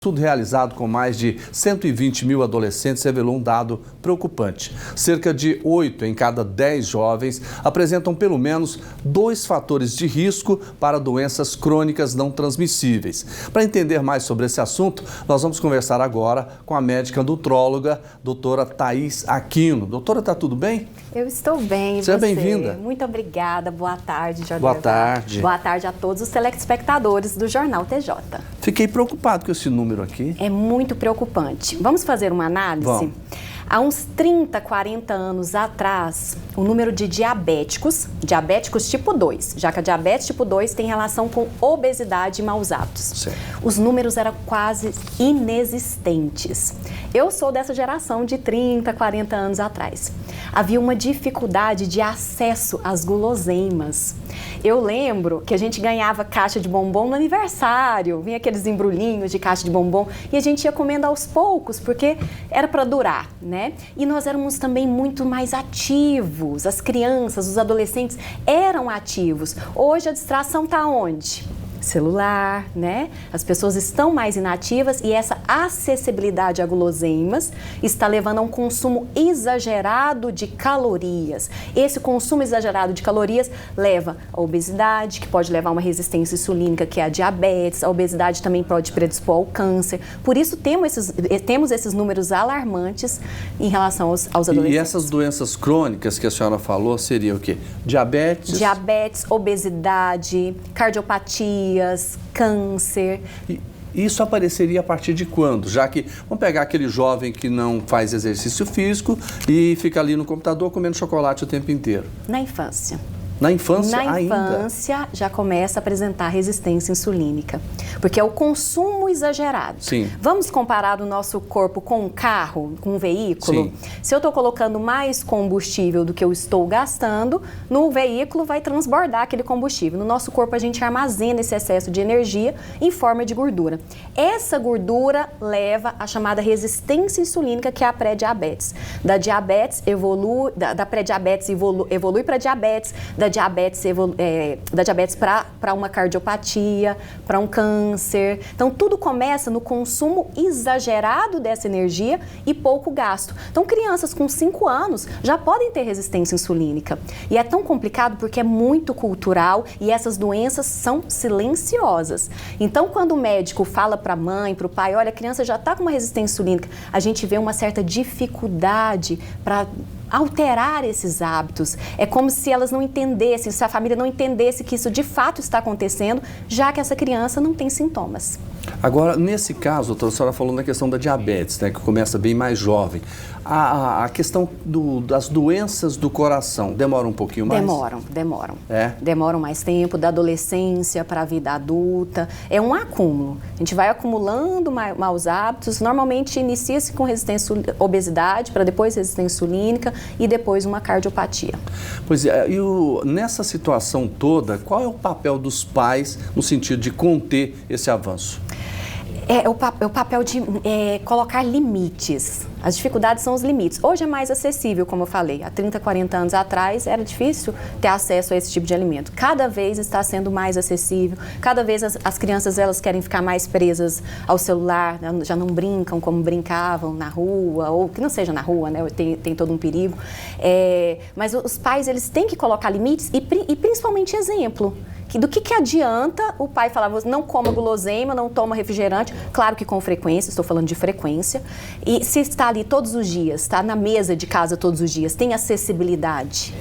Estudo realizado com mais de 120 mil adolescentes revelou um dado preocupante. Cerca de 8 em cada 10 jovens apresentam pelo menos 2 fatores de risco para doenças crônicas não transmissíveis. Para entender mais sobre esse assunto, nós vamos conversar agora com a médica nutróloga, doutora Thaís Aquino. Doutora, está tudo bem? Eu estou bem, e Seja bem-vinda. Muito obrigada, boa tarde, Jorge. Boa tarde. Boa tarde a todos os telespectadores do Jornal TJ. Fiquei preocupado com esse número aqui. É muito preocupante. Vamos fazer uma análise? Vamos. Há uns 30, 40 anos atrás, o número de diabéticos tipo 2, já que a diabetes tipo 2 tem relação com obesidade e maus hábitos. Certo. Os números eram quase inexistentes. Eu sou dessa geração de 30, 40 anos atrás. Havia uma dificuldade de acesso às guloseimas. Eu lembro que a gente ganhava caixa de bombom no aniversário, vinha aqueles embrulhinhos de caixa de bombom e a gente ia comendo aos poucos, porque era para durar, né? E nós éramos também muito mais ativos, as crianças, os adolescentes eram ativos. Hoje a distração está onde? Celular, né? As pessoas estão mais inativas e essa acessibilidade a guloseimas está levando a um consumo exagerado de calorias. Esse consumo exagerado de calorias leva à obesidade, que pode levar a uma resistência insulínica, que é a diabetes. A obesidade também pode predispor ao câncer. Por isso temos esses números alarmantes em relação aos adolescentes. E essas doenças crônicas que a senhora falou seria o quê? Diabetes? Diabetes, obesidade, cardiopatia, câncer. E isso apareceria a partir de quando? Já que, vamos pegar aquele jovem que não faz exercício físico e fica ali no computador comendo chocolate o tempo inteiro. Na infância. Na infância ainda? ainda? Na infância já começa a apresentar resistência insulínica, porque é o consumo exagerado. Sim. Vamos comparar o nosso corpo com um carro, com um veículo? Sim. Se eu estou colocando mais combustível do que eu estou gastando, no veículo vai transbordar aquele combustível. No nosso corpo a gente armazena esse excesso de energia em forma de gordura. Essa gordura leva à chamada resistência insulínica, que é a pré-diabetes. Da diabetes evolui, da pré-diabetes evolui para diabetes, da diabetes para uma cardiopatia, para um câncer. Então, tudo começa no consumo exagerado dessa energia e pouco gasto. Então, crianças com 5 anos já podem ter resistência insulínica. E é tão complicado porque é muito cultural e essas doenças são silenciosas. Então, quando o médico fala para a mãe, para o pai, olha, a criança já está com uma resistência insulínica, a gente vê uma certa dificuldade para alterar esses hábitos. É como se elas não entendessem, se a família não entendesse que isso de fato está acontecendo, já que essa criança não tem sintomas. Agora, nesse caso, doutora, a senhora falou na questão da diabetes, né, que começa bem mais jovem. A questão das doenças do coração, demora um pouquinho mais? Demoram. É? Demoram mais tempo, da adolescência para a vida adulta. É um acúmulo. A gente vai acumulando maus hábitos. Normalmente inicia-se com obesidade, para depois resistência insulínica e depois uma cardiopatia. Pois é, nessa situação toda, qual é o papel dos pais no sentido de conter esse avanço? É o papel de colocar limites. As dificuldades são os limites. Hoje é mais acessível, como eu falei. Há 30, 40 anos atrás era difícil ter acesso a esse tipo de alimento. Cada vez está sendo mais acessível. Cada vez as crianças elas querem ficar mais presas ao celular, já não brincam como brincavam na rua, ou que não seja na rua, né? Tem todo um perigo. Mas os pais eles têm que colocar limites e principalmente exemplo. Do que adianta o pai falar, não coma guloseima, não toma refrigerante, claro que com frequência, estou falando de frequência, e se está ali todos os dias, está na mesa de casa todos os dias, tem acessibilidade.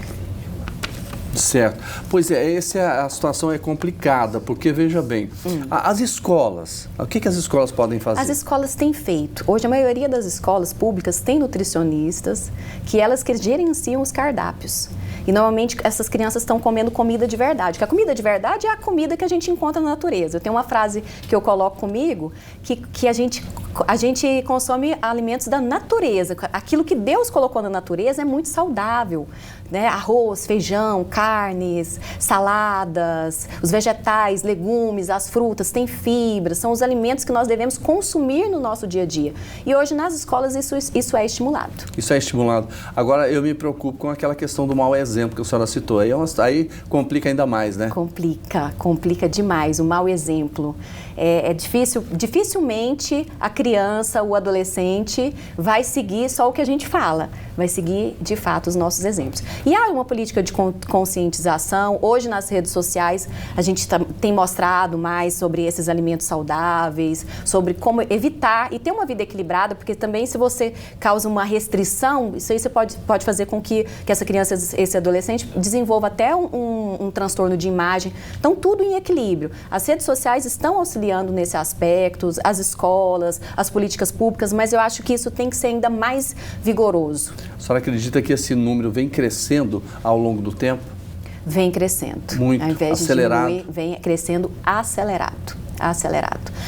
Certo. Pois é, a situação é complicada, porque veja bem, as escolas, o que as escolas podem fazer? As escolas têm feito. Hoje a maioria das escolas públicas tem nutricionistas, que elas que gerenciam os cardápios. E normalmente essas crianças estão comendo comida de verdade, que a comida de verdade é a comida que a gente encontra na natureza. Eu tenho uma frase que eu coloco comigo, que a gente consome alimentos da natureza. Aquilo que Deus colocou na natureza é muito saudável, né? Arroz, feijão, carnes, saladas, os vegetais, legumes, as frutas, tem fibras, são os alimentos que nós devemos consumir no nosso dia a dia. E hoje nas escolas isso é estimulado. Isso é estimulado. Agora eu me preocupo com aquela questão do mau exemplo que a senhora citou. Aí complica ainda mais, né? Complica demais o mau exemplo. Dificilmente a criança, o adolescente vai seguir só o que a gente fala, vai seguir de fato os nossos exemplos. E há uma política de conscientização. Hoje nas redes sociais a gente tem mostrado mais sobre esses alimentos saudáveis, sobre como evitar e ter uma vida equilibrada, porque também se você causa uma restrição, isso aí você pode fazer com que essa criança, esse adolescente desenvolva até um transtorno de imagem. Então tudo em equilíbrio. As redes sociais estão auxiliando nesse aspecto, as escolas, as políticas públicas, mas eu acho que isso tem que ser ainda mais vigoroso. A senhora acredita que esse número vem crescendo ao longo do tempo? Vem crescendo. Muito, ao invés acelerado. De diminuir, vem crescendo acelerado.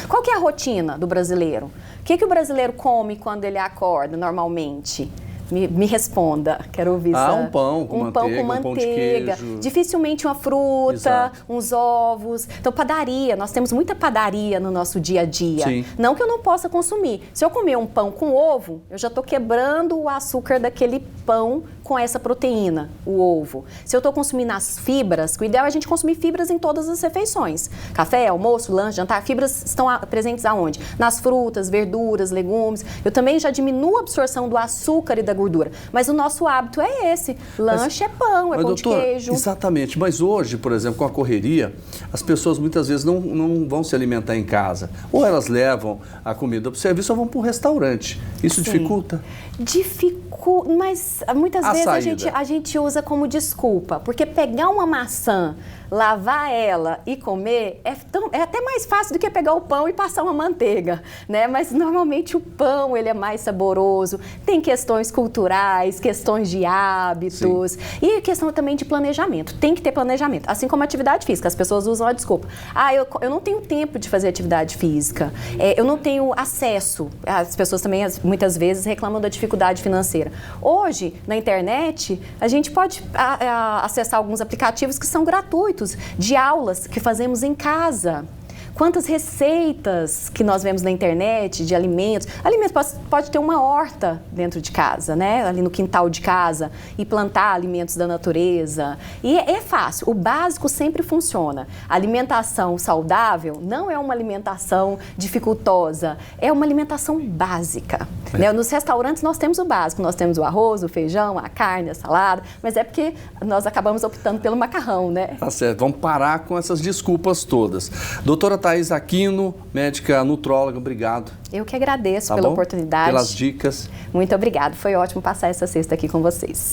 Qual que é a rotina do brasileiro? O que o brasileiro come quando ele acorda normalmente? Me responda, quero ouvir. Um pão com manteiga, um pão de queijo. Dificilmente uma fruta, Exato. uns ovos. Então, padaria, nós temos muita padaria no nosso dia a dia. Sim. Não que eu não possa consumir. Se eu comer um pão com ovo, eu já estou quebrando o açúcar daquele pão com essa proteína, o ovo. Se eu estou consumindo as fibras, o ideal é a gente consumir fibras em todas as refeições. Café, almoço, lanche, jantar, fibras estão presentes aonde? Nas frutas, verduras, legumes. Eu também já diminuo a absorção do açúcar e da gordura. Mas o nosso hábito é esse. Lanche é pão, é pão de queijo. Exatamente. Mas hoje, por exemplo, com a correria, as pessoas muitas vezes não vão se alimentar em casa. Ou elas levam a comida para o serviço ou vão para um restaurante. Isso dificulta? Dificulta, mas muitas vezes a gente usa como desculpa. Porque pegar uma maçã, lavar ela e comer é até mais fácil do que pegar o pão e passar uma manteiga, né? Mas normalmente o pão ele é mais saboroso, tem questões culturais, questões de hábitos. Sim. E questão também de planejamento. Tem que ter planejamento, assim como a atividade física. As pessoas usam a desculpa. Eu não tenho tempo de fazer atividade física, eu não tenho acesso. As pessoas também muitas vezes reclamam da dificuldade financeira. Hoje, na internet, a gente pode acessar alguns aplicativos que são gratuitos, de aulas que fazemos em casa. Quantas receitas que nós vemos na internet de alimentos. Alimentos pode ter uma horta dentro de casa, né? Ali no quintal de casa e plantar alimentos da natureza. E é fácil, o básico sempre funciona. A alimentação saudável não é uma alimentação dificultosa, é uma alimentação básica. Né? Nos restaurantes nós temos o básico, nós temos o arroz, o feijão, a carne, a salada, mas é porque nós acabamos optando pelo macarrão, né? Tá certo, vamos parar com essas desculpas todas. Doutora Thaís Aquino, médica nutróloga, obrigado. Eu que agradeço pela oportunidade. Pelas dicas. Muito obrigado, foi ótimo passar essa sexta aqui com vocês.